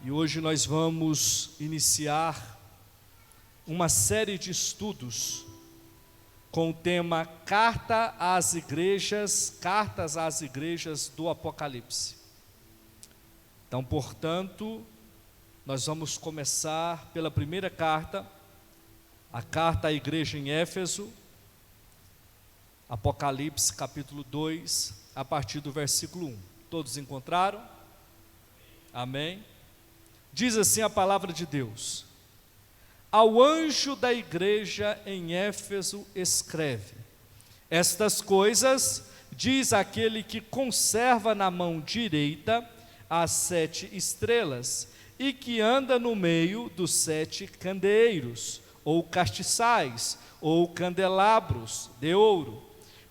E hoje nós vamos iniciar uma série de estudos com o tema Cartas às Igrejas do Apocalipse. Então, portanto, nós vamos começar pela primeira carta, a carta à igreja em Éfeso, Apocalipse capítulo 2, a partir do versículo 1. Todos encontraram? Amém? Diz assim a palavra de Deus: ao anjo da igreja em Éfeso escreve: estas coisas diz aquele que conserva na mão direita as 7 estrelas e que anda no meio dos 7 candeeiros, ou castiçais, ou candelabros de ouro.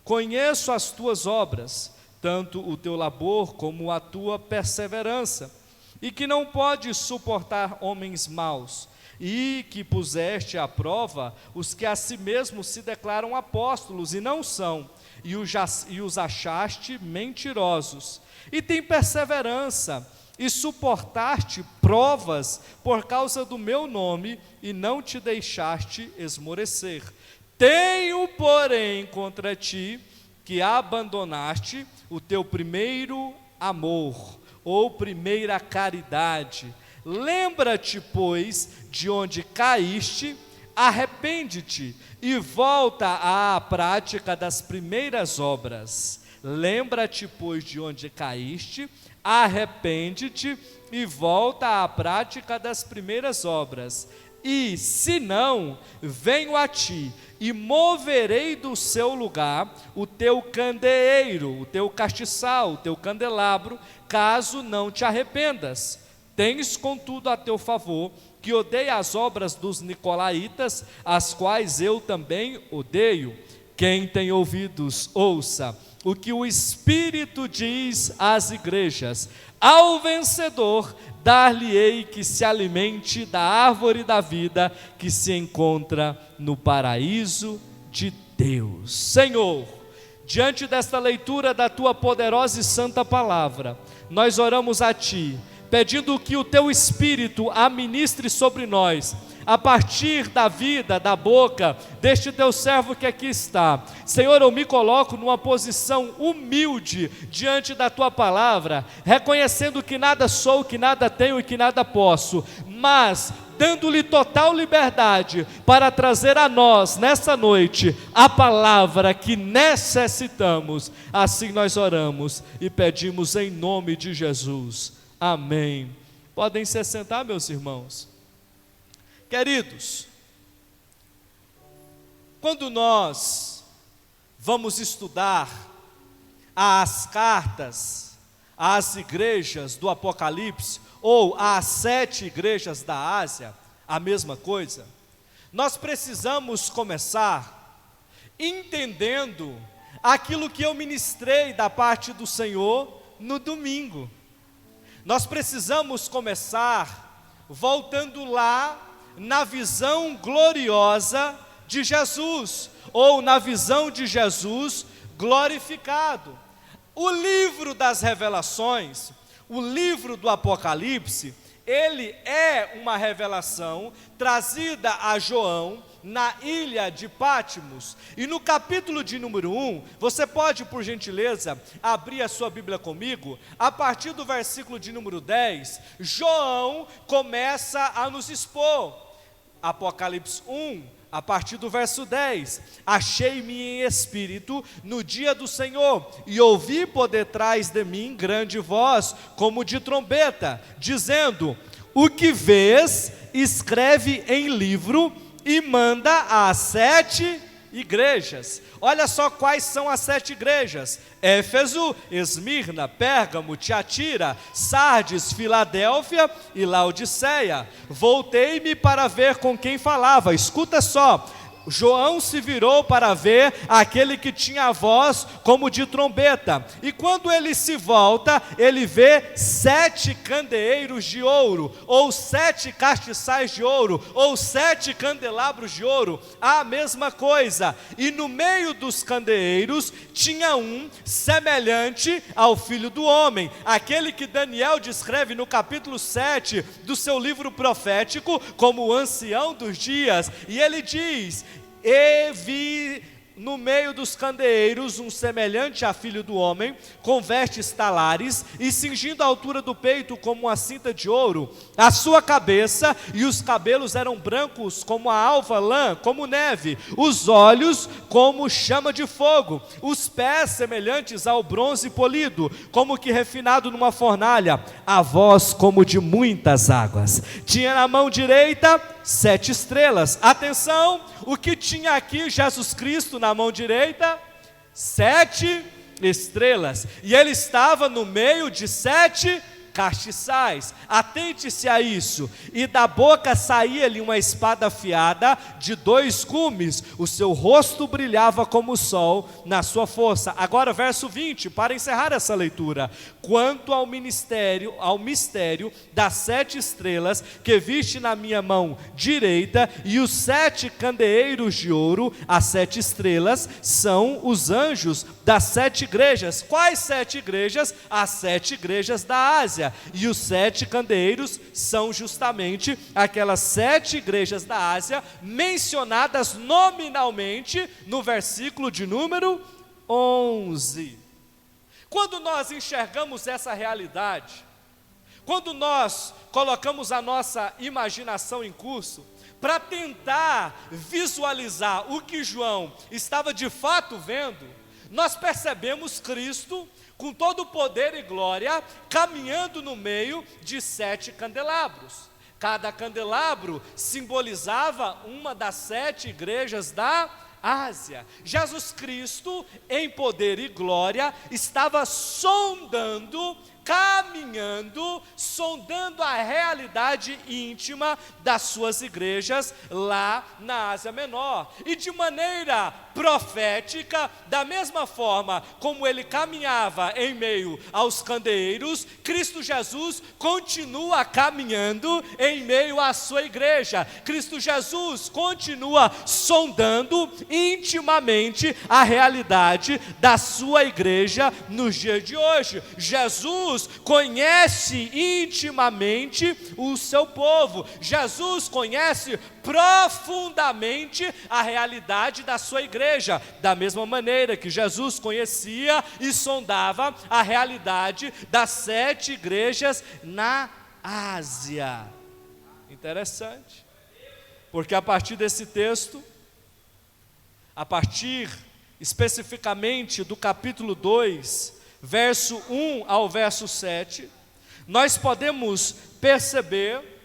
Conheço as tuas obras, tanto o teu labor como a tua perseverança, e que não podes suportar homens maus, e que puseste à prova os que a si mesmos se declaram apóstolos e não são, e os achaste mentirosos, e tem perseverança, e suportaste provas por causa do meu nome, e não te deixaste esmorecer. Tenho, porém, contra ti, que abandonaste o teu primeiro amor, ou primeira caridade. Lembra-te, pois, de onde caíste, arrepende-te e volta à prática das primeiras obras. Lembra-te, pois, de onde caíste, arrepende-te e volta à prática das primeiras obras. E, se não, venho a ti e moverei do seu lugar o teu candeeiro, o teu castiçal, o teu candelabro, caso não te arrependas. Tens, contudo, a teu favor, que odeia as obras dos nicolaítas, as quais eu também odeio. Quem tem ouvidos, ouça o que o Espírito diz às igrejas. Ao vencedor, dar-lhe-ei que se alimente da árvore da vida, que se encontra no paraíso de Deus. Senhor, diante desta leitura da tua poderosa e santa palavra, nós oramos a ti, pedindo que o teu Espírito administre sobre nós, a partir da vida, da boca deste teu servo que aqui está. Senhor, eu me coloco numa posição humilde diante da tua palavra, reconhecendo que nada sou, que nada tenho e que nada posso, mas dando-lhe total liberdade para trazer a nós, nessa noite, a palavra que necessitamos. Assim nós oramos e pedimos em nome de Jesus. Amém. Podem se sentar, meus irmãos. Queridos, quando nós vamos estudar as cartas às igrejas do Apocalipse, ou às 7 igrejas da Ásia, a mesma coisa, nós precisamos começar entendendo aquilo que eu ministrei da parte do Senhor no domingo. Nós precisamos começar voltando lá na visão gloriosa de Jesus, ou na visão de Jesus glorificado. O livro das Revelações, o livro do Apocalipse, ele é uma revelação trazida a João na ilha de Patmos. E no capítulo de número 1, você pode, por gentileza, abrir a sua Bíblia comigo. A partir do versículo de número 10, João começa a nos expor. Apocalipse 1, a partir do verso 10, achei-me em espírito no dia do Senhor, e ouvi por detrás de mim grande voz, como de trombeta, dizendo: o que vês, escreve em livro, e manda às 7 igrejas. Olha só quais são as 7 igrejas: Éfeso, Esmirna, Pérgamo, Tiatira, Sardes, Filadélfia e Laodiceia. Voltei-me para ver com quem falava. Escuta só: João se virou para ver aquele que tinha a voz como de trombeta, e quando ele se volta, ele vê 7 candeeiros de ouro, ou 7 castiçais de ouro, ou 7 candelabros de ouro, a mesma coisa, e no meio dos candeeiros tinha um semelhante ao Filho do Homem, aquele que Daniel descreve no capítulo 7 do seu livro profético como o ancião dos dias, e ele diz: e vi no meio dos candeeiros um semelhante a Filho do Homem, com vestes talares, e cingindo a altura do peito como uma cinta de ouro. A sua cabeça e os cabelos eram brancos como a alva lã, como neve, os olhos como chama de fogo, os pés semelhantes ao bronze polido, como que refinado numa fornalha, a voz como de muitas águas. Tinha na mão direita 7 estrelas. Atenção, o que tinha aqui Jesus Cristo na mão direita? 7 estrelas. E ele estava no meio de 7 castiçais. Atente-se a isso. E da boca saía-lhe uma espada afiada de 2 gumes. O seu rosto brilhava como o sol na sua força. Agora verso 20, para encerrar essa leitura. Quanto ao mistério das 7 estrelas que viste na minha mão direita e os 7 candeeiros de ouro, as 7 estrelas são os anjos das 7 igrejas. Quais 7 igrejas? As 7 igrejas da Ásia. E os 7 candeeiros são justamente aquelas 7 igrejas da Ásia mencionadas nominalmente no versículo de número 11. Quando nós enxergamos essa realidade, quando nós colocamos a nossa imaginação em curso, para tentar visualizar o que João estava de fato vendo, nós percebemos Cristo com todo o poder e glória, caminhando no meio de 7 candelabros. Cada candelabro simbolizava uma das 7 igrejas da Ásia. Jesus Cristo, em poder e glória, estava sondando, caminhando, sondando a realidade íntima das suas igrejas lá na Ásia Menor. E de maneira profética, da mesma forma como ele caminhava em meio aos candeeiros, Cristo Jesus continua caminhando em meio à sua igreja. Cristo Jesus continua sondando intimamente a realidade da sua igreja nos dias de hoje. Jesus conhece intimamente o seu povo. Jesus conhece profundamente a realidade da sua igreja, da mesma maneira que Jesus conhecia e sondava a realidade das 7 igrejas na Ásia. Interessante, porque a partir desse texto, a partir especificamente do capítulo 2, verso 1 ao verso 7, nós podemos perceber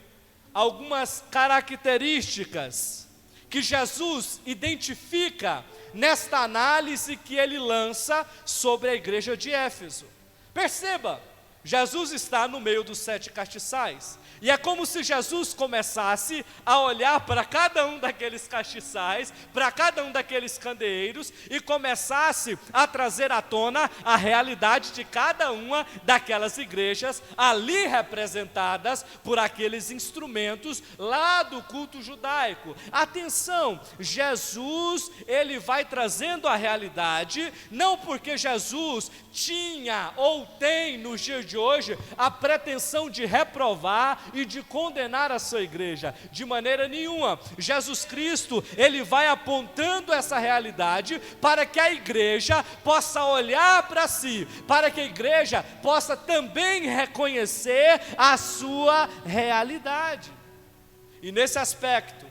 algumas características que Jesus identifica nesta análise que ele lança sobre a igreja de Éfeso. Perceba, Jesus está no meio dos 7 castiçais, e é como se Jesus começasse a olhar para cada um daqueles castiçais, para cada um daqueles candeeiros, e começasse a trazer à tona a realidade de cada uma daquelas igrejas ali representadas por aqueles instrumentos lá do culto judaico. Atenção, Jesus, ele vai trazendo a realidade, não porque Jesus tinha ou tem nos dias de hoje a pretensão de reprovar e de condenar a sua igreja, de maneira nenhuma. Jesus Cristo, ele vai apontando essa realidade para que a igreja possa olhar para si, para que a igreja possa também reconhecer a sua realidade. E nesse aspecto,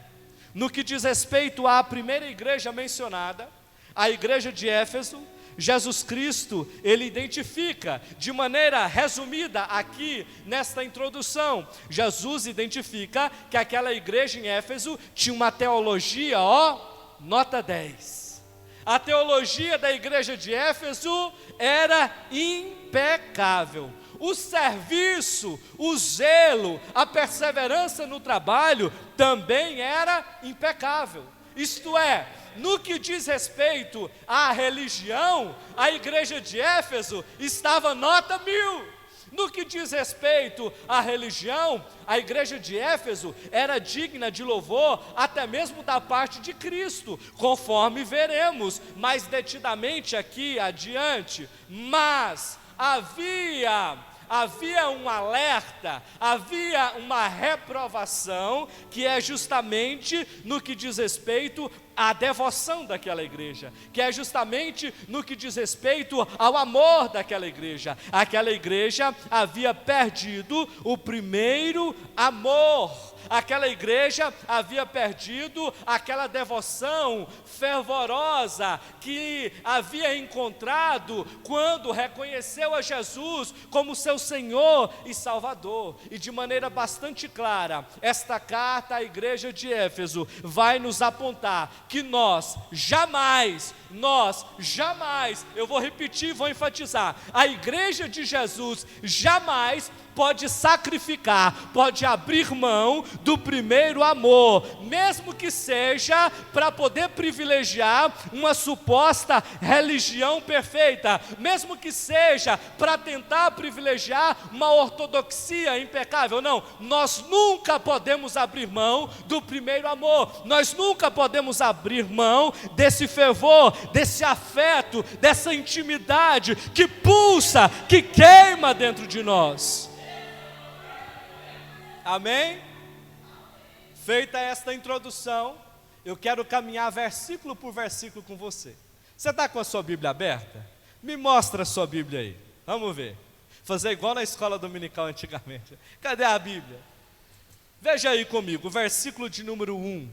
no que diz respeito à primeira igreja mencionada, a igreja de Éfeso, Jesus Cristo, ele identifica de maneira resumida aqui nesta introdução, Jesus identifica que aquela igreja em Éfeso tinha uma teologia, nota 10. A teologia da igreja de Éfeso era impecável. O serviço, o zelo, a perseverança no trabalho também era impecável. Isto é, no que diz respeito à religião, a igreja de Éfeso estava nota 1000. No que diz respeito à religião, a igreja de Éfeso era digna de louvor até mesmo da parte de Cristo, conforme veremos mais detidamente aqui adiante. Mas havia um alerta, havia uma reprovação, que é justamente no que diz respeito à devoção daquela igreja, que é justamente no que diz respeito ao amor daquela igreja. Aquela igreja havia perdido o primeiro amor. Aquela igreja havia perdido aquela devoção fervorosa que havia encontrado quando reconheceu a Jesus como seu Senhor e Salvador. E de maneira bastante clara, esta carta à igreja de Éfeso vai nos apontar que nós jamais, eu vou repetir, vou enfatizar, a igreja de Jesus jamais pode sacrificar, pode abrir mão do primeiro amor, mesmo que seja para poder privilegiar uma suposta religião perfeita, mesmo que seja para tentar privilegiar uma ortodoxia impecável. Não, nós nunca podemos abrir mão do primeiro amor, nós nunca podemos abrir mão desse fervor, desse afeto, dessa intimidade que pulsa, que queima dentro de nós. Amém? Feita esta introdução, eu quero caminhar versículo por versículo com você. Você está com a sua Bíblia aberta? Me mostra a sua Bíblia aí, vamos ver. Fazer igual na escola dominical antigamente. Cadê a Bíblia? Veja aí comigo, o versículo de número 1.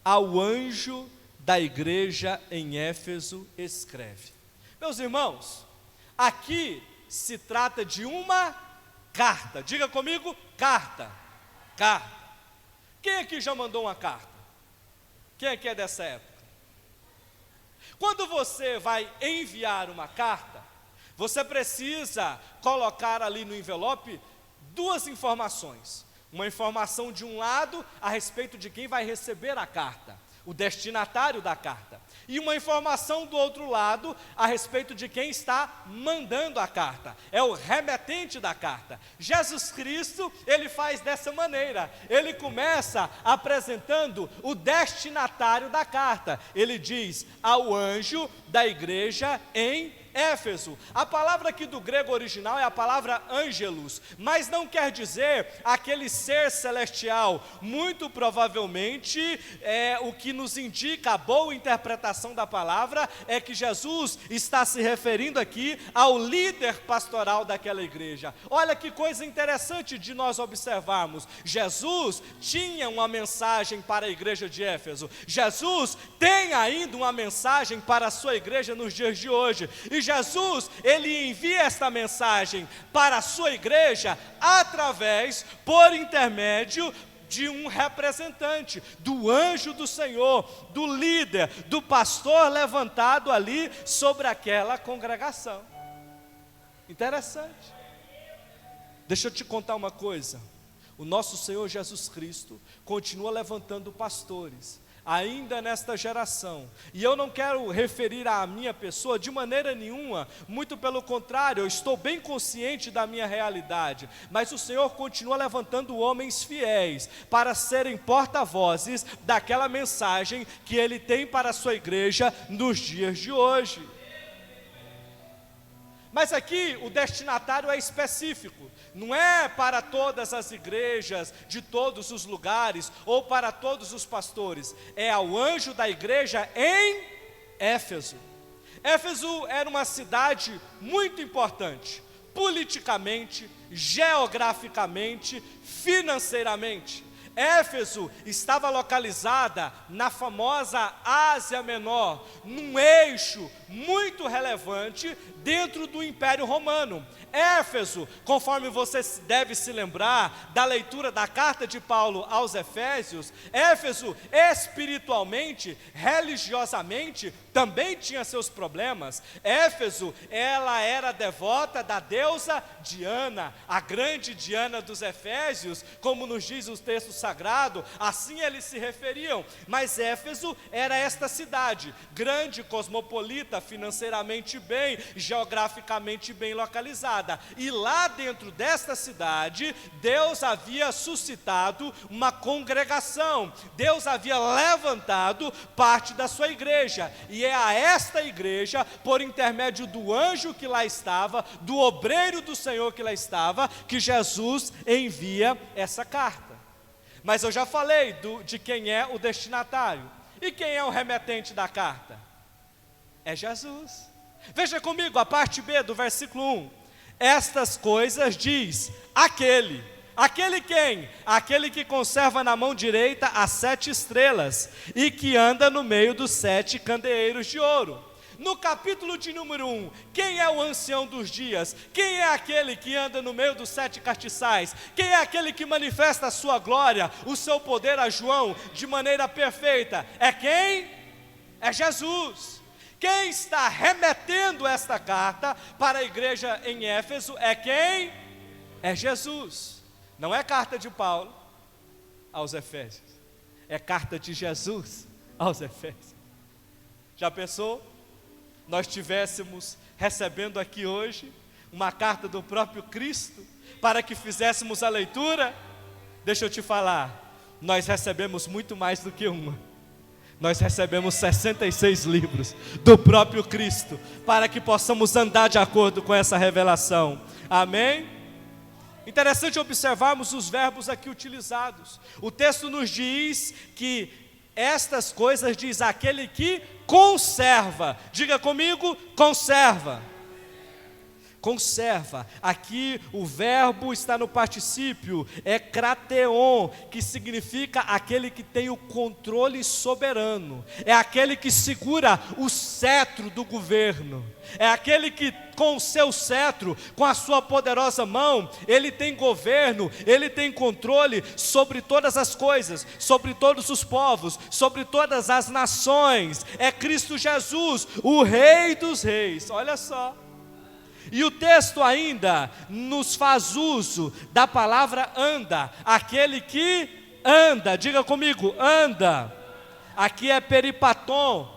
Ao anjo da igreja em Éfeso escreve. Meus irmãos, aqui se trata de uma carta. Diga comigo, carta. Quem aqui já mandou uma carta? Quem aqui é dessa época? Quando você vai enviar uma carta, você precisa colocar ali no envelope duas informações. Uma informação de um lado a respeito de quem vai receber a carta, o destinatário da carta, e uma informação do outro lado a respeito de quem está mandando a carta, é o remetente da carta. Jesus Cristo, ele faz dessa maneira, ele começa apresentando o destinatário da carta. Ele diz ao anjo da igreja em Éfeso. A palavra aqui do grego original é a palavra ângelos, mas não quer dizer aquele ser celestial. Muito provavelmente, o que nos indica a boa interpretação da palavra é que Jesus está se referindo aqui ao líder pastoral daquela igreja. Olha que coisa interessante de nós observarmos. Jesus tinha uma mensagem para a igreja de Éfeso. Jesus tem ainda uma mensagem para a sua igreja nos dias de hoje. E Jesus, ele envia esta mensagem para a sua igreja através, por intermédio de um representante, do anjo do Senhor, do líder, do pastor levantado ali sobre aquela congregação. Interessante. Deixa eu te contar uma coisa. O nosso Senhor Jesus Cristo continua levantando pastores ainda nesta geração, e eu não quero referir à minha pessoa de maneira nenhuma, muito pelo contrário, eu estou bem consciente da minha realidade, mas o Senhor continua levantando homens fiéis, para serem porta-vozes daquela mensagem que Ele tem para a sua igreja nos dias de hoje. Mas aqui o destinatário é específico, não é para todas as igrejas, de todos os lugares, ou para todos os pastores, é ao anjo da igreja em Éfeso. Éfeso era uma cidade muito importante, politicamente, geograficamente, financeiramente. Éfeso estava localizada na famosa Ásia Menor, num eixo muito relevante dentro do Império Romano. Éfeso, conforme você deve se lembrar da leitura da carta de Paulo aos Efésios, Éfeso espiritualmente, religiosamente, também tinha seus problemas. Éfeso, ela era devota da deusa Diana, a grande Diana dos Efésios, como nos diz o texto sagrado, assim eles se referiam. Mas Éfeso era esta cidade, grande, cosmopolita, financeiramente bem, geograficamente bem localizada. E lá dentro desta cidade, Deus havia suscitado uma congregação, Deus havia levantado parte da sua igreja, e é a esta igreja, por intermédio do anjo que lá estava, do obreiro do Senhor que lá estava, que Jesus envia essa carta. Mas eu já falei de quem é o destinatário. E quem é o remetente da carta? É Jesus. Veja comigo a parte B do versículo 1. Estas coisas diz aquele quem? Aquele que conserva na mão direita as 7 estrelas e que anda no meio dos 7 candeeiros de ouro. No capítulo de número 1, quem é o ancião dos dias? Quem é aquele que anda no meio dos 7 castiçais? Quem é aquele que manifesta a sua glória, o seu poder a João de maneira perfeita? É quem? É Jesus. Quem está remetendo esta carta para a igreja em Éfeso é quem? É Jesus. Não é carta de Paulo aos Efésios, é carta de Jesus aos Efésios. Já pensou? Nós estivéssemos recebendo aqui hoje uma carta do próprio Cristo, para que fizéssemos a leitura. Deixa eu te falar, nós recebemos muito mais do que uma. Nós recebemos 66 livros do próprio Cristo, para que possamos andar de acordo com essa revelação. Amém? Interessante observarmos os verbos aqui utilizados. O texto nos diz que estas coisas diz aquele que conserva. Diga comigo, conserva. Conserva. Aqui o verbo está no particípio, é krateon, que significa aquele que tem o controle soberano, é aquele que segura o cetro do governo, é aquele que com o seu cetro, com a sua poderosa mão, ele tem governo, ele tem controle sobre todas as coisas, sobre todos os povos, sobre todas as nações. É Cristo Jesus, o Rei dos Reis. Olha só. E o texto ainda nos faz uso da palavra anda, aquele que anda. Diga comigo, anda. Aqui é peripaton.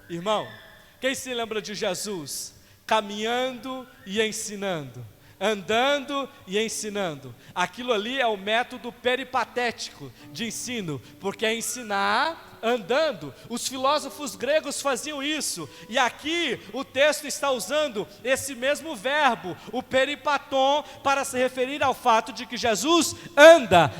Irmão, quem se lembra de Jesus? Caminhando e ensinando, andando e ensinando. Aquilo ali é o método peripatético de ensino, porque é ensinar andando. Os filósofos gregos faziam isso, e aqui o texto está usando esse mesmo verbo, o peripaton, para se referir ao fato de que Jesus anda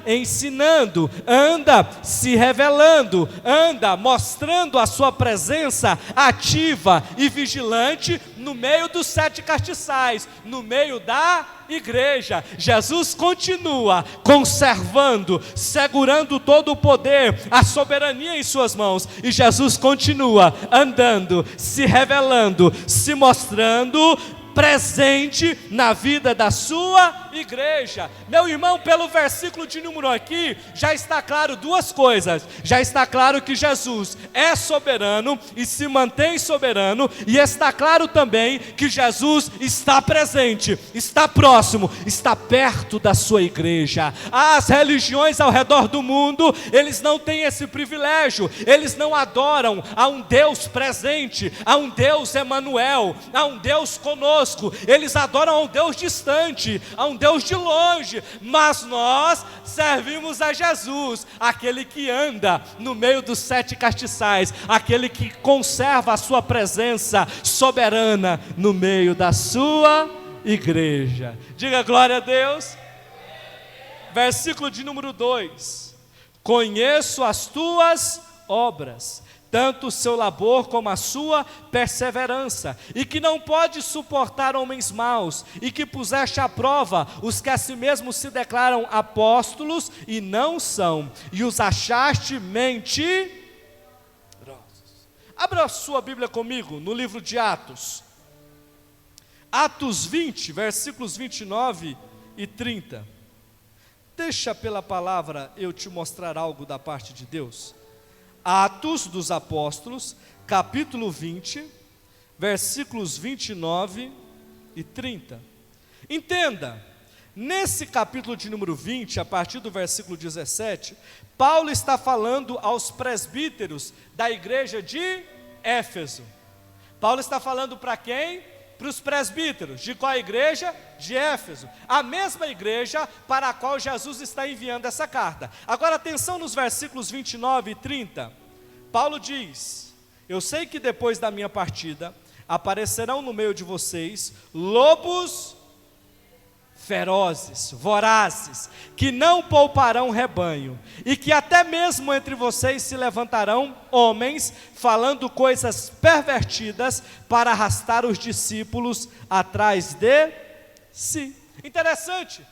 ensinando, anda se revelando, anda mostrando a sua presença ativa e vigilante no meio dos 7 castiçais, no meio da igreja. Jesus continua conservando, segurando todo o poder, a soberania em suas mãos, e Jesus continua andando, se revelando, se mostrando presente na vida da sua igreja. Meu irmão, pelo versículo de número aqui, já está claro duas coisas. Já está claro que Jesus é soberano e se mantém soberano, e está claro também que Jesus está presente, está próximo, está perto da sua igreja. As religiões ao redor do mundo, eles não têm esse privilégio, eles não adoram a um Deus presente, a um Deus Emanuel, a um Deus conosco. Eles adoram a um Deus distante, a um Deus de longe, mas nós servimos a Jesus, aquele que anda no meio dos 7 castiçais, aquele que conserva a sua presença soberana no meio da sua igreja. Diga glória a Deus. Versículo de número 2: conheço as tuas obras, tanto o seu labor como a sua perseverança, e que não pode suportar homens maus, e que puseste à prova os que a si mesmos se declaram apóstolos e não são, e os achaste mentirosos. Abra a sua Bíblia comigo no livro de Atos. Atos 20, versículos 29 e 30. Deixa pela palavra eu te mostrar algo da parte de Deus. Atos dos Apóstolos, capítulo 20, versículos 29 e 30. Entenda, nesse capítulo de número 20, a partir do versículo 17, Paulo está falando aos presbíteros da igreja de Éfeso. Paulo está falando para quem? Para os presbíteros. De qual igreja? De Éfeso. A mesma igreja para a qual Jesus está enviando essa carta. Agora atenção nos versículos 29 e 30. Paulo diz: eu sei que depois da minha partida aparecerão no meio de vocês lobos ferozes, vorazes, que não pouparão rebanho, e que até mesmo entre vocês se levantarão homens, falando coisas pervertidas, para arrastar os discípulos atrás de si. Interessante,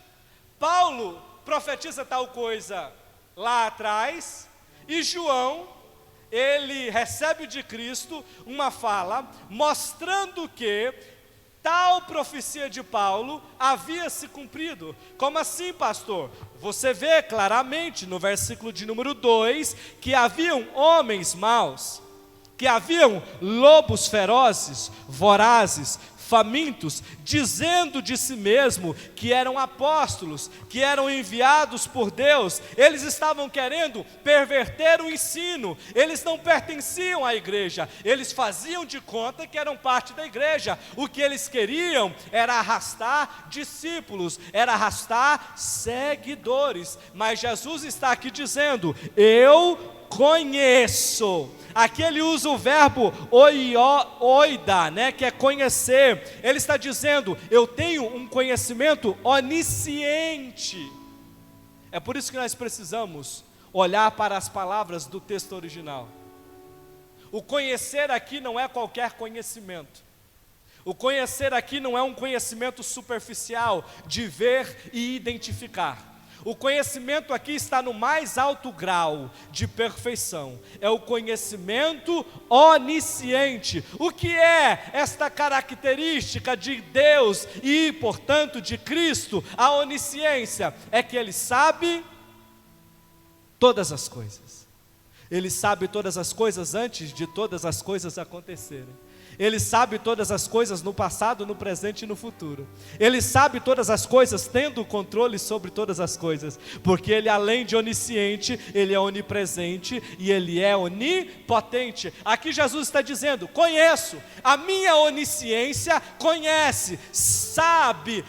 Paulo profetiza tal coisa lá atrás, e João, ele recebe de Cristo uma fala, mostrando que tal profecia de Paulo havia se cumprido. Como assim, pastor? Você vê claramente no versículo de número 2, que haviam homens maus, que haviam lobos ferozes, vorazes, famintos, dizendo de si mesmo que eram apóstolos, que eram enviados por Deus. Eles estavam querendo perverter o ensino, eles não pertenciam à igreja, eles faziam de conta que eram parte da igreja. O que eles queriam era arrastar discípulos, era arrastar seguidores. Mas Jesus está aqui dizendo: eu conheço. Aqui ele usa o verbo oida, né, que é conhecer. Ele está dizendo: eu tenho um conhecimento onisciente. É por isso que nós precisamos olhar para as palavras do texto original. O conhecer aqui não é qualquer conhecimento. O conhecer aqui não é um conhecimento superficial de ver e identificar. O conhecimento aqui está no mais alto grau de perfeição. É o conhecimento onisciente. O que é esta característica de Deus e, portanto, de Cristo? A onisciência é que Ele sabe todas as coisas. Ele sabe todas as coisas antes de todas as coisas acontecerem. Ele sabe todas as coisas no passado, no presente e no futuro. Ele sabe todas as coisas, tendo o controle sobre todas as coisas, porque Ele, além de onisciente, Ele é onipresente e Ele é onipotente. Aqui Jesus está dizendo: conheço, a minha onisciência conhece, sabe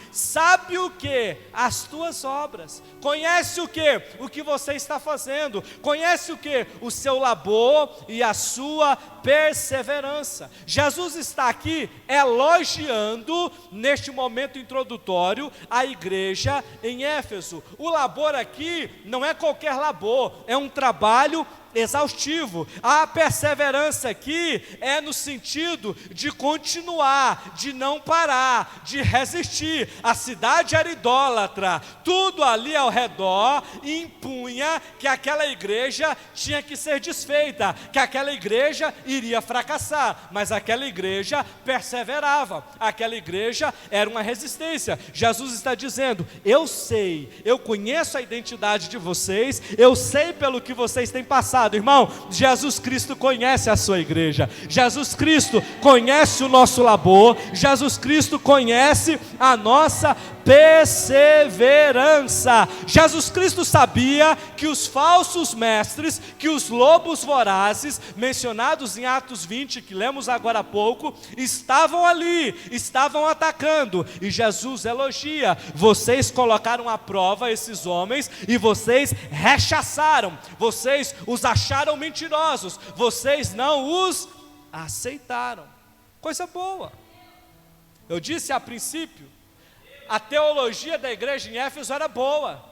o que? As tuas obras. Conhece o que? O que você está fazendo. Conhece o que? O seu labor e a sua perseverança. Jesus está aqui elogiando, neste momento introdutório, a igreja em Éfeso. O labor aqui não é qualquer labor, é um trabalho exaustivo. A perseverança aqui é no sentido de continuar, de não parar, de resistir. A cidade era idólatra, tudo ali ao redor impunha que aquela igreja tinha que ser desfeita, que aquela igreja iria fracassar, mas aquela igreja perseverava, aquela igreja era uma resistência. Jesus está dizendo: eu sei, eu conheço a identidade de vocês, eu sei pelo que vocês têm passado. Irmão, Jesus Cristo conhece a sua igreja, Jesus Cristo conhece o nosso labor, Jesus Cristo conhece a nossa perseverança. Jesus Cristo sabia que os falsos mestres, que os lobos vorazes, mencionados em Atos 20, que lemos agora há pouco, estavam ali, estavam atacando, e Jesus elogia: vocês colocaram à prova esses homens, e vocês rechaçaram, vocês os acharam mentirosos, vocês não os aceitaram. Coisa boa. Eu disse a princípio, a teologia da igreja em Éfeso era boa,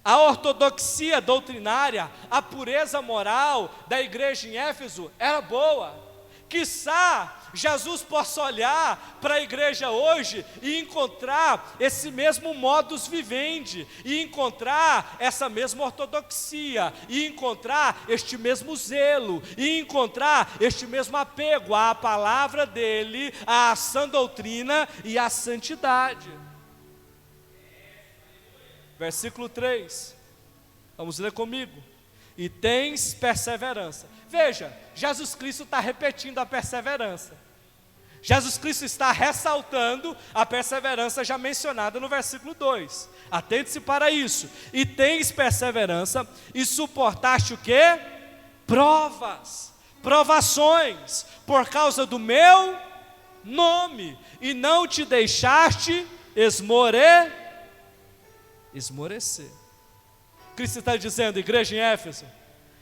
a ortodoxia doutrinária, a pureza moral da igreja em Éfeso era boa. Quiçá Jesus possa olhar para a igreja hoje e encontrar esse mesmo modus vivendi, e encontrar essa mesma ortodoxia, e encontrar este mesmo zelo, e encontrar este mesmo apego à palavra dele, à sã doutrina e à santidade. Versículo 3, vamos ler comigo. E tens perseverança. Veja, Jesus Cristo está repetindo a perseverança. Jesus Cristo está ressaltando a perseverança já mencionada no versículo 2. Atente-se para isso. E tens perseverança e suportaste o quê? Provas, provações, por causa do meu nome, e não te deixaste esmorecer. Cristo está dizendo, igreja em Éfeso,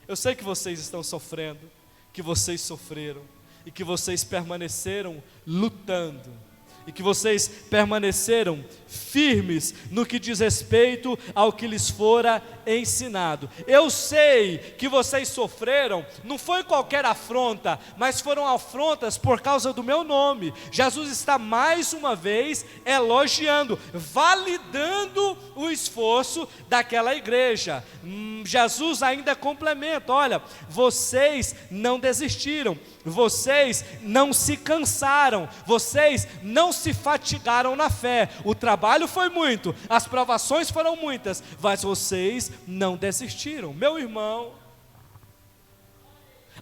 eu sei que vocês estão sofrendo, que vocês sofreram, e que vocês permaneceram lutando, e que vocês permaneceram firmes no que diz respeito ao que lhes fora ensinado. Eu sei que vocês sofreram, não foi qualquer afronta, mas foram afrontas por causa do meu nome. Jesus está mais uma vez elogiando, validando o esforço daquela igreja. Jesus ainda complementa, olha, vocês não desistiram, vocês não se cansaram, vocês não se fatigaram na fé. O trabalho foi muito, as provações foram muitas, mas vocês não desistiram. Meu irmão,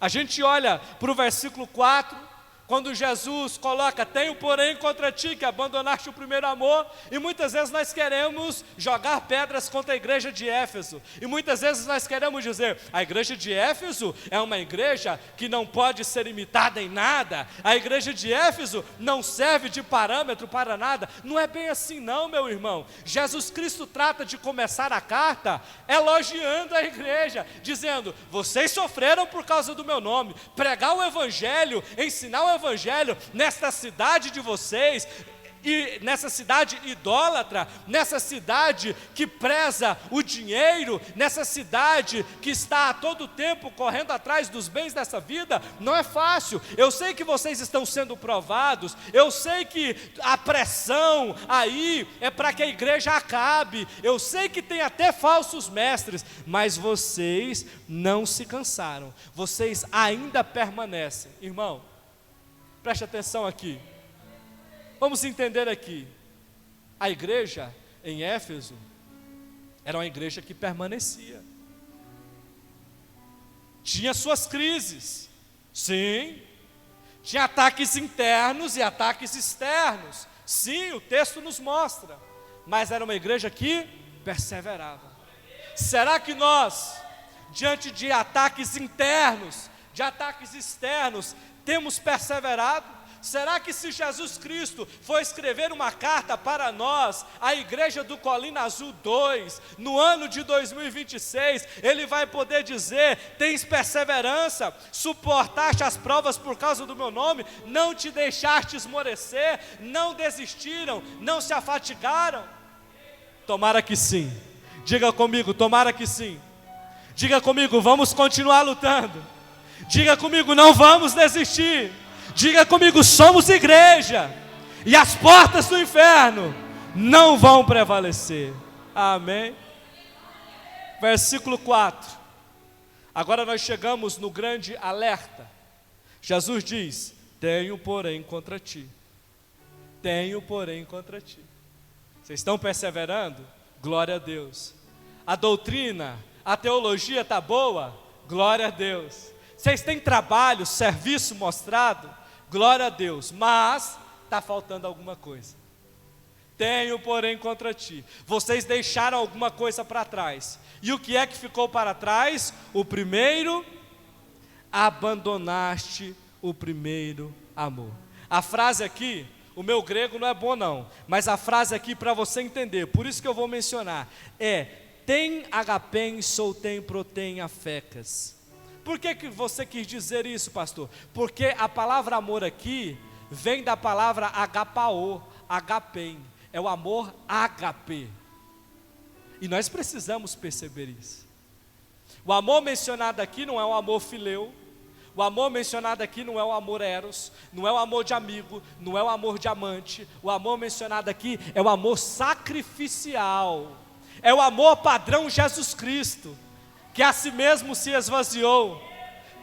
a gente olha para o versículo 4, quando Jesus coloca, tenho porém contra ti que abandonaste o primeiro amor, e muitas vezes nós queremos jogar pedras contra a igreja de Éfeso, e muitas vezes nós queremos dizer, a igreja de Éfeso é uma igreja que não pode ser imitada em nada, a igreja de Éfeso não serve de parâmetro para nada. Não é bem assim não, meu irmão. Jesus Cristo trata de começar a carta elogiando a igreja, dizendo, vocês sofreram por causa do meu nome, pregar o evangelho, ensinar o evangelho nesta cidade de vocês, e nessa cidade idólatra, nessa cidade que preza o dinheiro, nessa cidade que está a todo tempo correndo atrás dos bens dessa vida, não é fácil. Eu sei que vocês estão sendo provados, eu sei que a pressão aí é para que a igreja acabe, eu sei que tem até falsos mestres, mas vocês não se cansaram, vocês ainda permanecem. Irmão, preste atenção aqui, vamos entender aqui, a igreja em Éfeso era uma igreja que permanecia, tinha suas crises, sim, tinha ataques internos e ataques externos, sim, o texto nos mostra, mas era uma igreja que perseverava. Será que nós, diante de ataques internos, de ataques externos, temos perseverado? Será que se Jesus Cristo for escrever uma carta para nós, a igreja do Colina Azul 2, no ano de 2026, Ele vai poder dizer, tens perseverança, suportaste as provas por causa do meu nome, não te deixaste esmorecer, não desistiram, não se afatigaram? Tomara que sim. Diga comigo, tomara que sim. Diga comigo, vamos continuar lutando. Diga comigo, não vamos desistir. Diga comigo, somos igreja, e as portas do inferno não vão prevalecer. Amém? Versículo 4. Agora nós chegamos no grande alerta. Jesus diz, tenho porém contra ti. Tenho porém contra ti. Vocês estão perseverando? Glória a Deus. A doutrina, a teologia está boa? Glória a Deus. Vocês têm trabalho, serviço mostrado? Glória a Deus, mas está faltando alguma coisa. Tenho porém contra ti, vocês deixaram alguma coisa para trás. E o que é que ficou para trás? O primeiro, abandonaste o primeiro amor. A frase aqui, o meu grego não é bom não, mas a frase aqui para você entender, por isso que eu vou mencionar, é tem agapem soltem protem afecas. Por que você quis dizer isso, pastor? Porque a palavra amor aqui vem da palavra agapao, agapem, é o amor ágape. E nós precisamos perceber isso. O amor mencionado aqui não é um amor fileu, O amor mencionado aqui não é o amor eros, não é o amor de amigo, não é o amor de amante. O amor mencionado aqui é o amor sacrificial. É o amor padrão Jesus Cristo, que a si mesmo se esvaziou,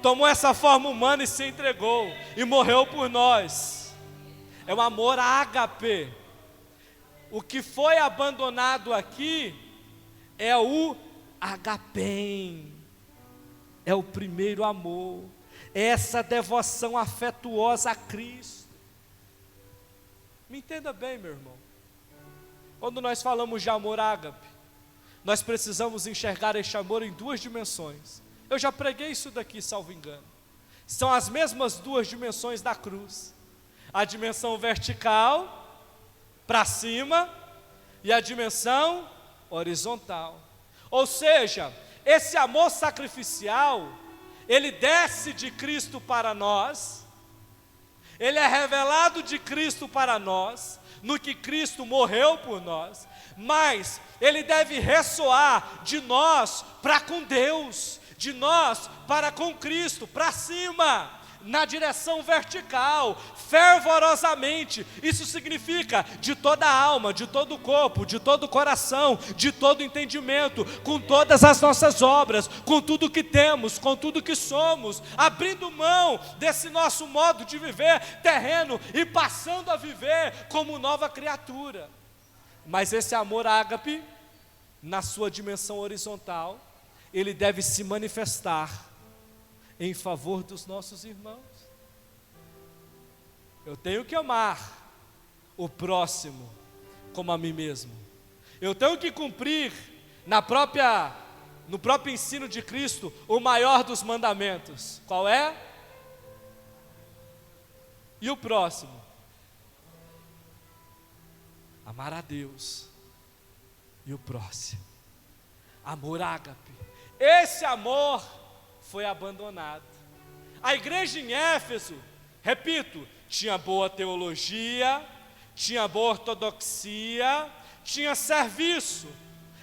tomou essa forma humana e se entregou, e morreu por nós. É o amor ágape. O que foi abandonado aqui é o agapém, é o primeiro amor, é essa devoção afetuosa a Cristo. Me entenda bem, meu irmão. Quando nós falamos de amor ágape, nós precisamos enxergar este amor em duas dimensões. Eu já preguei isso daqui, salvo engano. São as mesmas duas dimensões da cruz: a dimensão vertical, para cima, e a dimensão horizontal. Ou seja, esse amor sacrificial, ele desce de Cristo para nós, ele é revelado de Cristo para nós, no que Cristo morreu por nós, mas ele deve ressoar de nós para com Deus, de nós para com Cristo, para cima, na direção vertical, fervorosamente. Isso significa de toda a alma, de todo o corpo, de todo o coração, de todo o entendimento, com todas as nossas obras, com tudo que temos, com tudo que somos, abrindo mão desse nosso modo de viver terreno e passando a viver como nova criatura. Mas esse amor ágape, na sua dimensão horizontal, ele deve se manifestar em favor dos nossos irmãos. Eu tenho que amar o próximo como a mim mesmo. Eu tenho que cumprir no próprio ensino de Cristo o maior dos mandamentos. Qual é? E o próximo? Amar a Deus. E o próximo? Amor ágape. Esse amor foi abandonado. A igreja em Éfeso, repito, tinha boa teologia, tinha boa ortodoxia, tinha serviço.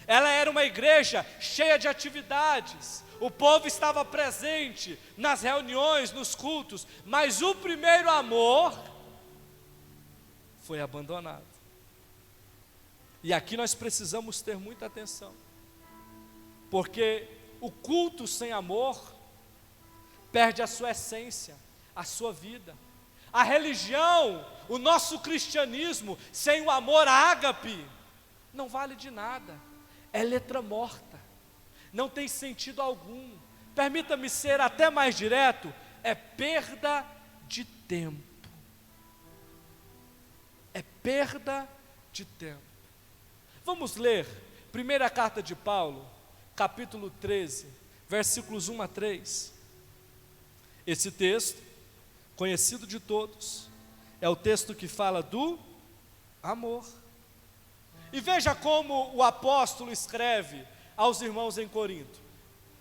Ela era uma igreja cheia de atividades. O povo estava presente nas reuniões, nos cultos, mas o primeiro amor foi abandonado. E aqui nós precisamos ter muita atenção, porque o culto sem amor perde a sua essência, a sua vida. A religião, o nosso cristianismo, sem o amor ágape, não vale de nada, é letra morta, não tem sentido algum. Permita-me ser até mais direto, é perda de tempo. É perda de tempo. Vamos ler, primeira carta de Paulo, capítulo 13, versículos 1 a 3. Esse texto, conhecido de todos, é o texto que fala do amor. E veja como o apóstolo escreve aos irmãos em Corinto.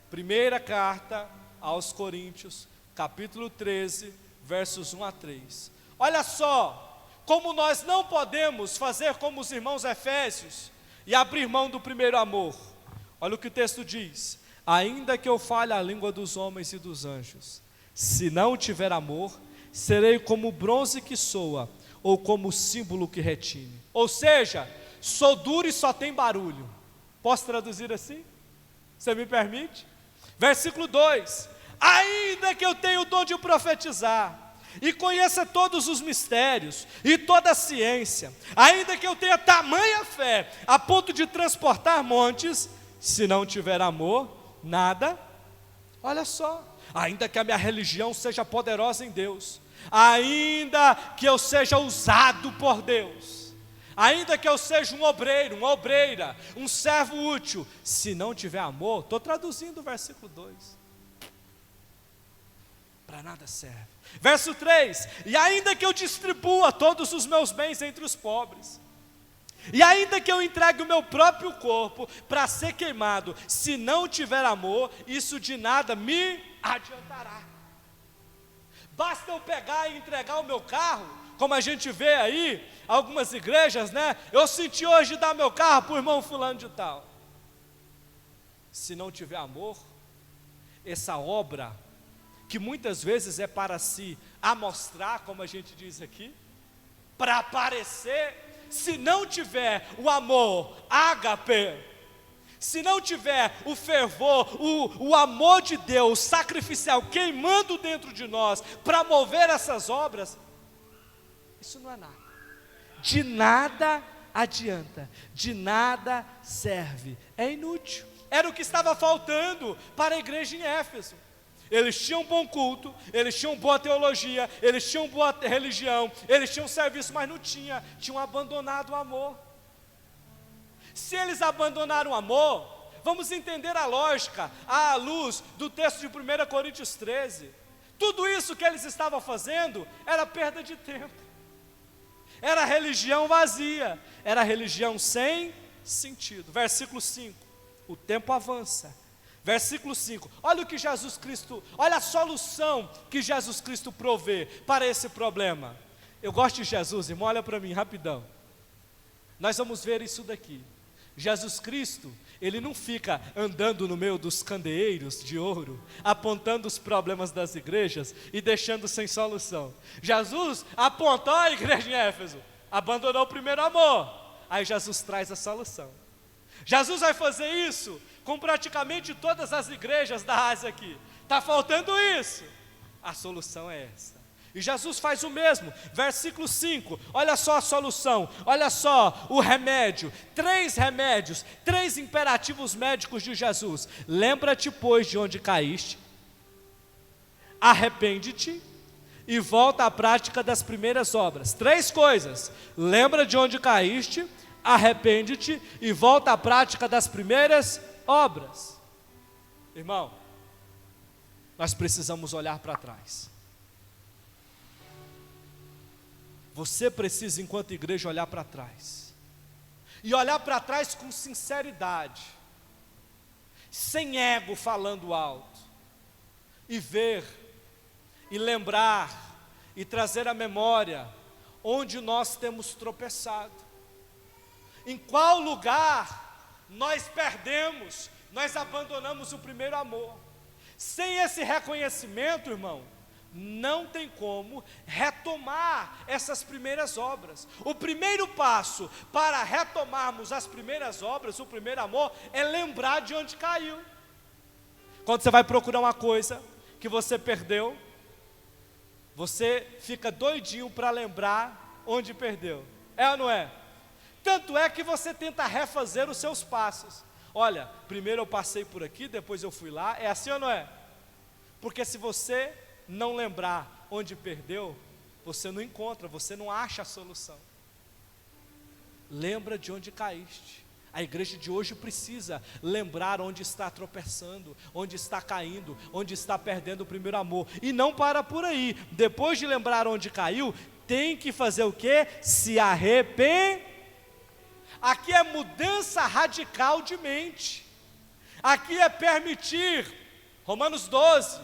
Primeira carta aos Coríntios, capítulo 13, versos 1 a 3. Olha só, como nós não podemos fazer como os irmãos efésios e abrir mão do primeiro amor. Olha o que o texto diz: ainda que eu fale a língua dos homens e dos anjos, se não tiver amor, serei como o bronze que soa, ou como o símbolo que retine. Ou seja, sou duro e só tem barulho. Posso traduzir assim? Você me permite? Versículo 2: ainda que eu tenha o dom de profetizar, e conheça todos os mistérios, e toda a ciência, ainda que eu tenha tamanha fé, a ponto de transportar montes, se não tiver amor, nada. Olha só, ainda que a minha religião seja poderosa em Deus, ainda que eu seja usado por Deus, ainda que eu seja um obreiro, uma obreira, um servo útil, se não tiver amor, estou traduzindo o versículo 2, para nada serve. Verso 3: e ainda que eu distribua todos os meus bens entre os pobres, e ainda que eu entregue o meu próprio corpo para ser queimado, se não tiver amor, isso de nada me adiantará. Basta eu pegar e entregar o meu carro, como a gente vê aí, algumas igrejas, né? Eu senti hoje dar meu carro para o irmão fulano de tal. Se não tiver amor, essa obra que muitas vezes é para se amostrar, como a gente diz aqui, para aparecer, se não tiver o amor ágape, se não tiver o fervor, o amor de Deus sacrificial queimando dentro de nós para mover essas obras, isso não é nada. De nada adianta, de nada serve, é inútil. Era o que estava faltando para a igreja em Éfeso. Eles tinham bom culto, eles tinham boa teologia, eles tinham boa religião, eles tinham serviço, mas não tinham abandonado o amor. Se eles abandonaram o amor, vamos entender a lógica, à luz do texto de 1 Coríntios 13. Tudo isso que eles estavam fazendo era perda de tempo, era religião vazia, era religião sem sentido. Versículo 5, o tempo avança. Versículo 5, olha o que Jesus Cristo, olha a solução que Jesus Cristo provê para esse problema. Eu gosto de Jesus, irmão, olha para mim, rapidão. Nós vamos ver isso daqui. Jesus Cristo, Ele não fica andando no meio dos candeeiros de ouro, apontando os problemas das igrejas e deixando sem solução. Jesus apontou a igreja em Éfeso, abandonou o primeiro amor, aí Jesus traz a solução. Jesus vai fazer isso com praticamente todas as igrejas da Ásia aqui. Está faltando isso, a solução é essa. E Jesus faz o mesmo, versículo 5, olha só a solução, olha só o remédio, 3 remédios, 3 imperativos médicos de Jesus. Lembra-te, pois, de onde caíste, arrepende-te e volta à prática das primeiras obras. 3 coisas, lembra de onde caíste, arrepende-te e volta à prática das primeiras obras. Irmão, nós precisamos olhar para trás. Você precisa, enquanto igreja, olhar para trás. E olhar para trás com sinceridade, sem ego falando alto. E ver, e lembrar, e trazer à memória onde nós temos tropeçado. Em qual lugar nós perdemos, nós abandonamos o primeiro amor. Sem esse reconhecimento, irmão, não tem como retomar essas primeiras obras. O primeiro passo para retomarmos as primeiras obras, o primeiro amor, é lembrar de onde caiu. Quando você vai procurar uma coisa que você perdeu, você fica doidinho para lembrar onde perdeu. É ou não é? Tanto é que você tenta refazer os seus passos. Olha, primeiro eu passei por aqui, depois eu fui lá. É assim ou não é? Porque se você não lembrar onde perdeu, você não encontra, você não acha a solução. Lembra de onde caíste. A igreja de hoje precisa lembrar onde está tropeçando, onde está caindo, onde está perdendo o primeiro amor. E não para por aí. Depois de lembrar onde caiu, tem que fazer o quê? Se arrepender. Aqui é mudança radical de mente. Aqui é permitir, Romanos 12,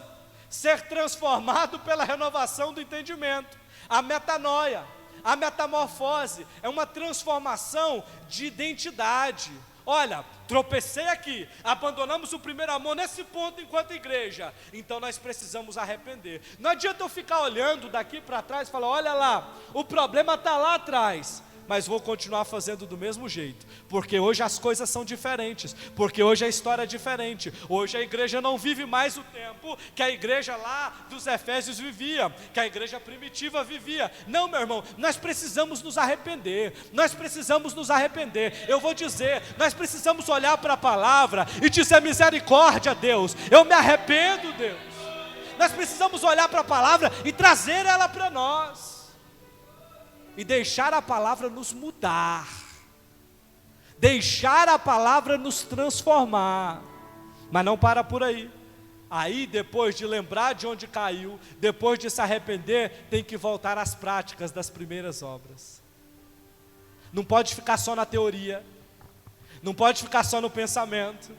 ser transformado pela renovação do entendimento. A metanoia, a metamorfose, é uma transformação de identidade. Olha, tropecei aqui, abandonamos o primeiro amor nesse ponto enquanto igreja, então nós precisamos arrepender. Não adianta eu ficar olhando daqui para trás e falar, olha lá, o problema está lá atrás, mas vou continuar fazendo do mesmo jeito, porque hoje as coisas são diferentes, porque hoje a história é diferente, hoje a igreja não vive mais o tempo que a igreja lá dos Efésios vivia, que a igreja primitiva vivia. Não, meu irmão, nós precisamos nos arrepender, eu vou dizer, nós precisamos olhar para a palavra e dizer, misericórdia, Deus, eu me arrependo, Deus. Nós precisamos olhar para a palavra e trazer ela para nós, e deixar a palavra nos mudar, deixar a palavra nos transformar. Mas não para por aí. Aí, depois de lembrar de onde caiu, depois de se arrepender, tem que voltar às práticas das primeiras obras. Não pode ficar só na teoria, não pode ficar só no pensamento,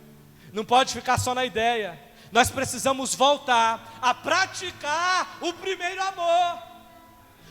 não pode ficar só na ideia. Nós precisamos voltar a praticar o primeiro amor.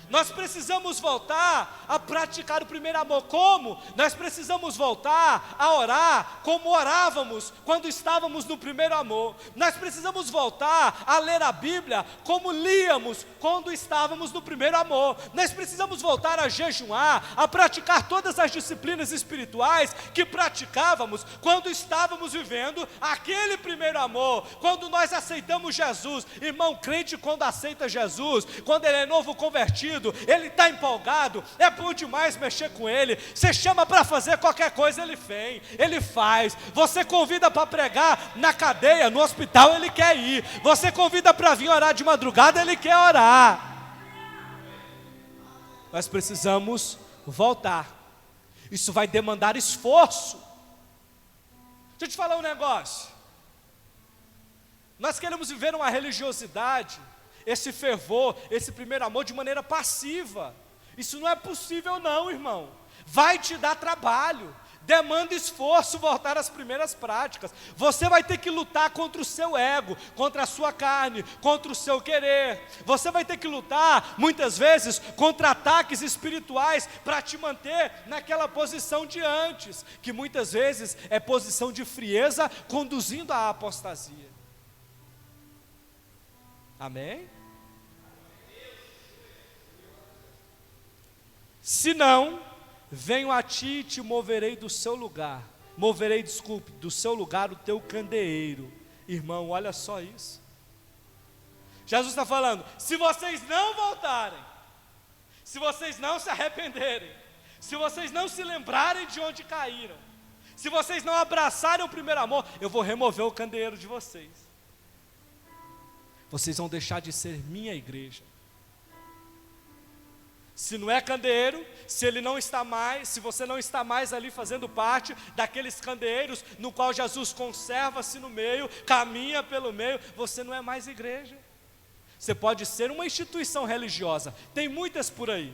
Nós precisamos voltar a praticar o primeiro amor. Como? Nós precisamos voltar a orar como orávamos quando estávamos no primeiro amor. Nós precisamos voltar a ler a Bíblia como líamos quando estávamos no primeiro amor. Nós precisamos voltar a jejuar, a praticar todas as disciplinas espirituais que praticávamos quando estávamos vivendo aquele primeiro amor. Quando nós aceitamos Jesus, irmão, crente quando aceita Jesus, quando ele é novo convertido, ele está empolgado, é bom demais mexer com ele. Você chama para fazer qualquer coisa, ele vem, ele faz. Você convida para pregar na cadeia, no hospital, ele quer ir. Você convida para vir orar de madrugada, ele quer orar. Nós precisamos voltar. Isso vai demandar esforço. Deixa eu te falar um negócio. Nós queremos viver uma religiosidade, esse fervor, esse primeiro amor de maneira passiva. Isso não é possível não, irmão. Vai te dar trabalho, demanda esforço voltar às primeiras práticas. Você vai ter que lutar contra o seu ego, contra a sua carne, contra o seu querer. Você vai ter que lutar, muitas vezes, contra ataques espirituais para te manter naquela posição de antes, que muitas vezes é posição de frieza, conduzindo à apostasia. Amém? Se não, venho a ti e te moverei do seu lugar. Do seu lugar o teu candeeiro. Irmão, olha só isso. Jesus está falando, se vocês não voltarem, se vocês não se arrependerem, se vocês não se lembrarem de onde caíram, se vocês não abraçarem o primeiro amor, eu vou remover o candeeiro de vocês. Vocês vão deixar de ser minha igreja. Se não é candeeiro, se ele não está mais, se você não está mais ali fazendo parte daqueles candeeiros no qual Jesus conserva-se no meio, caminha pelo meio, você não é mais igreja. Você pode ser uma instituição religiosa, tem muitas por aí,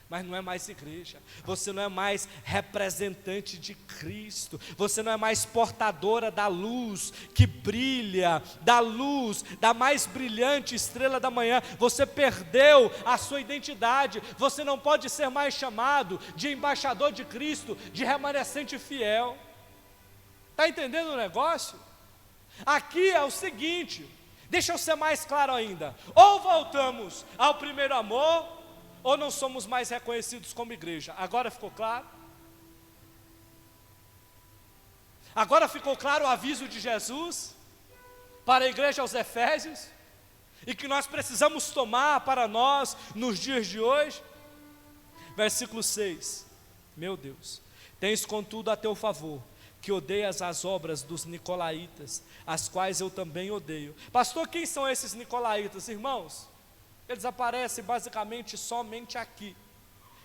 mas não é mais igreja. Você não é mais representante de Cristo. Você não é mais portadora da luz que brilha, da luz, da mais brilhante estrela da manhã. Você perdeu a sua identidade. Você não pode ser mais chamado de embaixador de Cristo, de remanescente fiel. Está entendendo o negócio? Aqui é o seguinte, deixa eu ser mais claro ainda. Ou voltamos ao primeiro amor, ou não somos mais reconhecidos como igreja. Agora ficou claro? Agora ficou claro o aviso de Jesus para a igreja aos Efésios, e que nós precisamos tomar para nós nos dias de hoje? Versículo 6, meu Deus, tens contudo a teu favor, que odeias as obras dos nicolaítas, as quais eu também odeio. Pastor, quem são esses nicolaítas, irmãos? Eles aparecem basicamente somente aqui.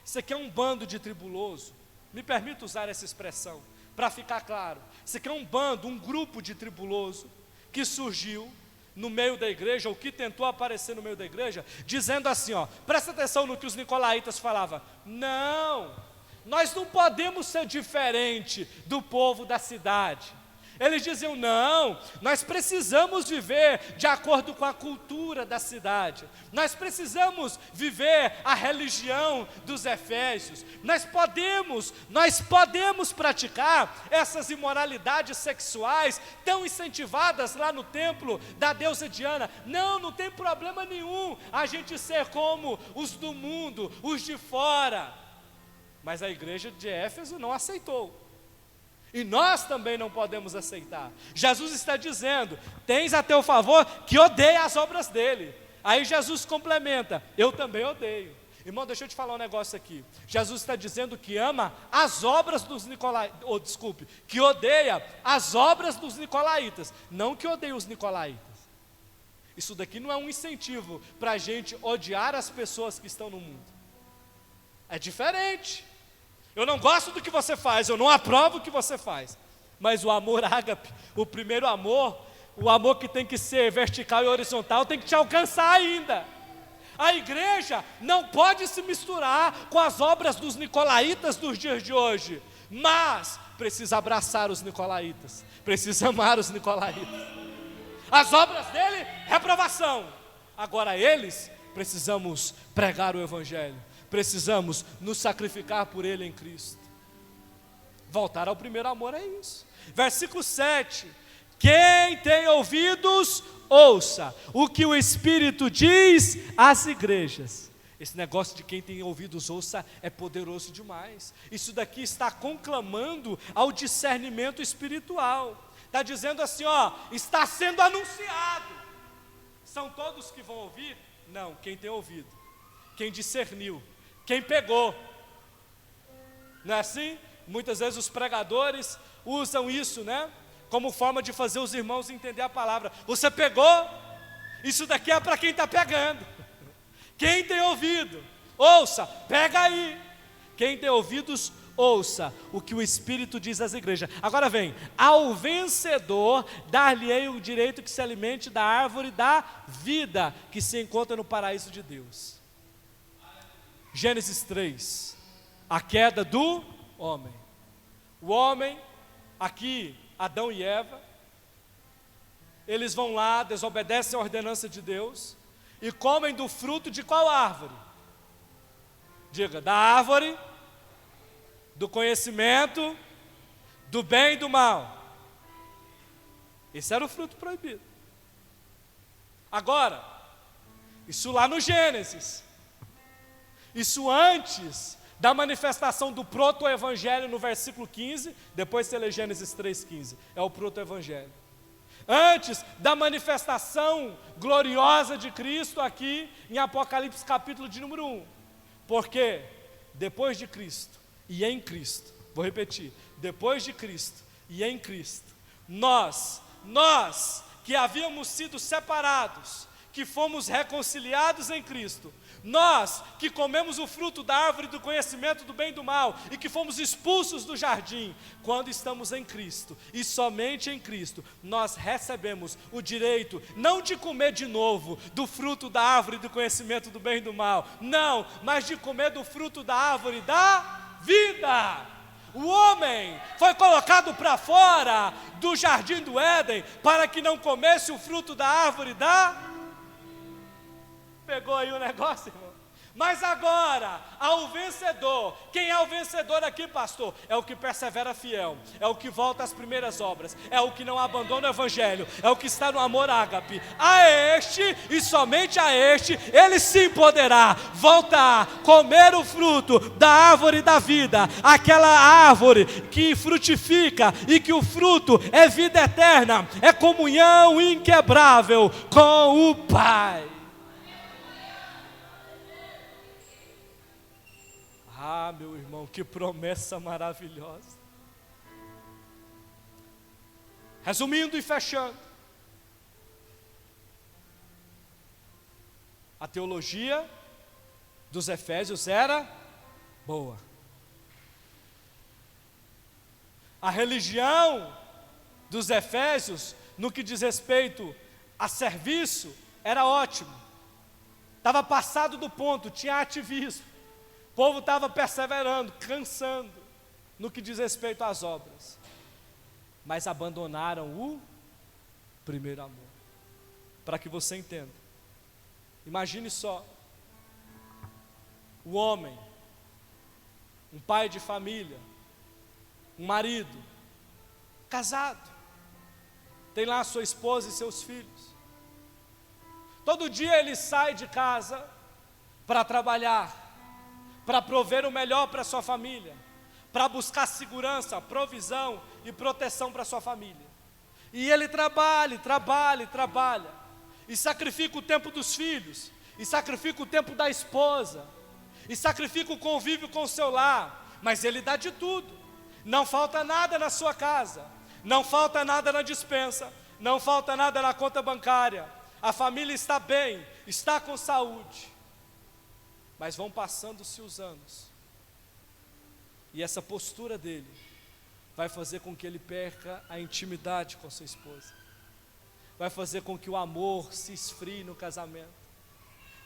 Isso aqui é um bando de tribuloso. Me permita usar essa expressão, para ficar claro. Isso aqui é um bando, um grupo de tribuloso, que surgiu no meio da igreja, ou que tentou aparecer no meio da igreja, dizendo assim, presta atenção no que os nicolaítas falavam. Não, nós não podemos ser diferente do povo da cidade. Eles diziam, não, nós precisamos viver de acordo com a cultura da cidade. Nós precisamos viver a religião dos Efésios. Nós podemos praticar essas imoralidades sexuais tão incentivadas lá no templo da deusa Diana. Não tem problema nenhum a gente ser como os do mundo, os de fora. Mas a igreja de Éfeso não aceitou. E nós também não podemos aceitar. Jesus está dizendo, tens a teu favor que odeia as obras dele. Aí Jesus complementa, eu também odeio. Irmão, deixa eu te falar um negócio aqui. Jesus está dizendo que ama as obras dos nicolaítas, que odeia as obras dos nicolaítas, não que odeia os nicolaítas. Isso daqui não é um incentivo para a gente odiar as pessoas que estão no mundo. É diferente. Eu não gosto do que você faz, eu não aprovo o que você faz. Mas o amor ágape, o primeiro amor, o amor que tem que ser vertical e horizontal, tem que te alcançar ainda. A igreja não pode se misturar com as obras dos nicolaítas dos dias de hoje, mas precisa abraçar os nicolaítas, precisa amar os nicolaítas. As obras dele, reprovação. Agora eles precisamos pregar o Evangelho, precisamos nos sacrificar por Ele em Cristo. Voltar ao primeiro amor é isso. Versículo 7, quem tem ouvidos, ouça o que o Espírito diz às igrejas. Esse negócio de quem tem ouvidos, ouça é poderoso demais. Isso daqui está conclamando ao discernimento espiritual. Está dizendo assim, ó, está sendo anunciado. São todos que vão ouvir? Não, quem tem ouvido, quem discerniu, quem pegou. Não é assim? Muitas vezes os pregadores usam isso, né? Como forma de fazer os irmãos entender a palavra. Você pegou? Isso daqui é para quem está pegando. Quem tem ouvido, ouça, pega aí. Quem tem ouvidos, ouça o que o Espírito diz às igrejas. Agora vem, ao vencedor dar-lhe-ei o direito que se alimente da árvore da vida, que se encontra no paraíso de Deus. Gênesis 3, a queda do homem. O homem, aqui, Adão e Eva, eles vão lá, desobedecem a ordenança de Deus, e comem do fruto de qual árvore? Diga, da árvore do conhecimento do bem e do mal. Esse era o fruto proibido. Agora, isso lá no Gênesis, isso antes da manifestação do proto-evangelho no versículo 15, depois você lê Gênesis 3,15, é o proto-evangelho. Antes da manifestação gloriosa de Cristo aqui em Apocalipse capítulo de número 1. Porque depois de Cristo e em Cristo, vou repetir, depois de Cristo e em Cristo, nós que havíamos sido separados, que fomos reconciliados em Cristo, nós que comemos o fruto da árvore do conhecimento do bem e do mal e que fomos expulsos do jardim, quando estamos em Cristo e somente em Cristo, nós recebemos o direito não de comer de novo do fruto da árvore do conhecimento do bem e do mal, não, mas de comer do fruto da árvore da vida. O homem foi colocado para fora do jardim do Éden para que não comesse o fruto da árvore da... Pegou aí o negócio, irmão? Mas agora, ao vencedor, quem é o vencedor aqui, pastor? É o que persevera fiel, é o que volta às primeiras obras, é o que não abandona o evangelho, é o que está no amor ágape. A este, e somente a este, ele sim poderá voltar, comer o fruto da árvore da vida, aquela árvore que frutifica e que o fruto é vida eterna, é comunhão inquebrável com o Pai. Ah, meu irmão, que promessa maravilhosa. Resumindo e fechando, a teologia dos Efésios era boa. A religião dos Efésios, no que diz respeito a serviço, era ótimo. Estava passado do ponto, tinha ativismo. O povo estava perseverando, cansando, no que diz respeito às obras. Mas abandonaram o primeiro amor. Para que você entenda. Imagine só. O homem, um pai de família, um marido, casado, tem lá sua esposa e seus filhos. Todo dia ele sai de casa para trabalhar, para prover o melhor para sua família, para buscar segurança, provisão e proteção para sua família. E ele trabalha, e sacrifica o tempo dos filhos, e sacrifica o tempo da esposa, e sacrifica o convívio com o seu lar, mas ele dá de tudo. Não falta nada na sua casa, não falta nada na despensa, não falta nada na conta bancária. A família está bem, está com saúde. Mas vão passando-se os anos, e essa postura dele vai fazer com que ele perca a intimidade com sua esposa, vai fazer com que o amor se esfrie no casamento,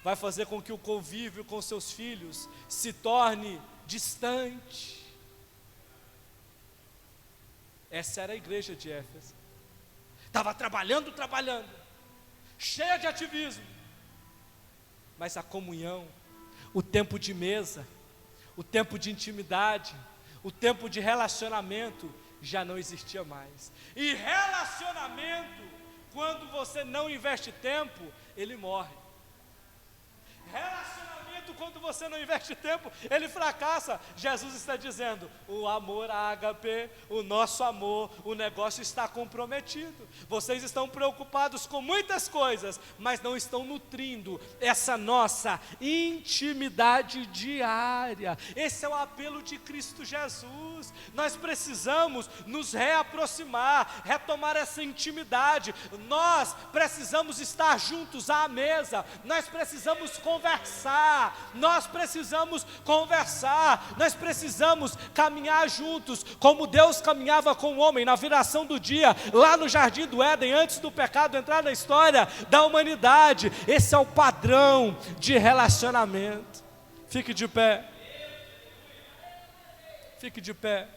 vai fazer com que o convívio com seus filhos se torne distante. Essa era a igreja de Éfeso. Estava trabalhando, cheia de ativismo, mas a comunhão, o tempo de mesa, o tempo de intimidade, o tempo de relacionamento já não existia mais. E relacionamento, quando você não investe tempo, ele morre. Relacionamento, quando você não investe tempo, ele fracassa. Jesus está dizendo, o amor ágape, o nosso amor, o negócio está comprometido. Vocês estão preocupados com muitas coisas, mas não estão nutrindo essa nossa intimidade diária. Esse é o apelo de Cristo Jesus. Nós precisamos nos reaproximar, retomar essa intimidade. Nós precisamos estar juntos à mesa, nós precisamos conversar, nós precisamos caminhar juntos, como Deus caminhava com o homem na viração do dia, lá no Jardim do Éden, antes do pecado entrar na história da humanidade. Esse é o padrão de relacionamento. Fique de pé. Fique de pé.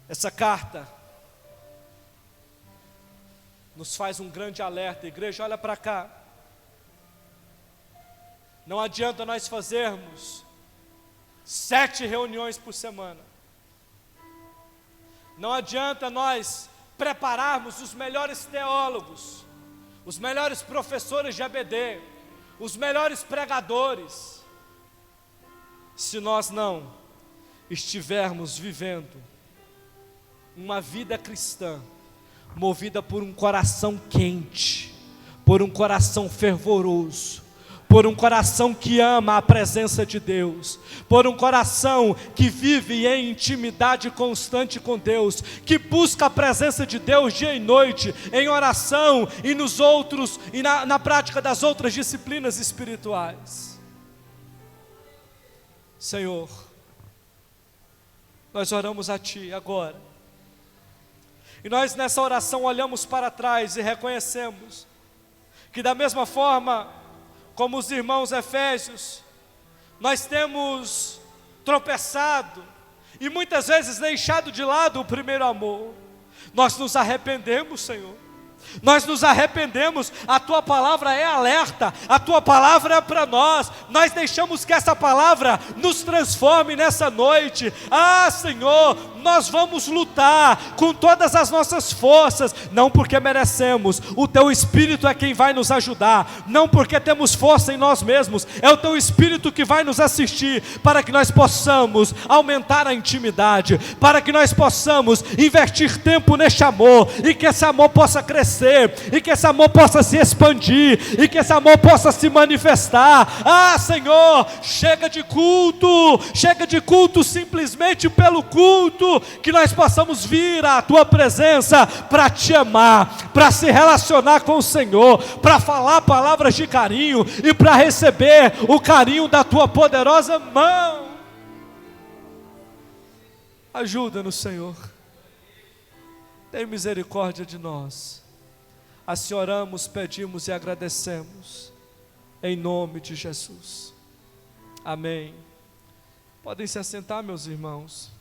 Essa carta nos faz um grande alerta. Igreja, olha para cá. Não adianta nós fazermos 7 reuniões por semana. Não adianta nós prepararmos os melhores teólogos, os melhores professores de ABD, os melhores pregadores, se nós não estivermos vivendo uma vida cristã movida por um coração quente, por um coração fervoroso, por um coração que ama a presença de Deus, por um coração que vive em intimidade constante com Deus, que busca a presença de Deus dia e noite, em oração e nos outros, e na prática das outras disciplinas espirituais. Senhor, nós oramos a Ti agora, e nós nessa oração olhamos para trás e reconhecemos que da mesma forma como os irmãos efésios, nós temos tropeçado e muitas vezes deixado de lado o primeiro amor. Nós nos arrependemos, Senhor. Nós nos arrependemos, a Tua palavra é alerta, a Tua palavra é para nós deixamos que essa palavra nos transforme nessa noite. Senhor, nós vamos lutar com todas as nossas forças, não porque merecemos, o Teu Espírito é quem vai nos ajudar, não porque temos força em nós mesmos, é o Teu Espírito que vai nos assistir, para que nós possamos aumentar a intimidade, para que nós possamos investir tempo neste amor, e que esse amor possa crescer, e que esse amor possa se expandir, e que esse amor possa se manifestar. Senhor, chega de culto simplesmente pelo culto, que nós possamos vir à Tua presença para Te amar, para se relacionar com o Senhor, para falar palavras de carinho e para receber o carinho da Tua poderosa mão. Ajuda-nos, Senhor, tem misericórdia de nós. Assim oramos, pedimos e agradecemos, em nome de Jesus. Amém. Podem se assentar, meus irmãos.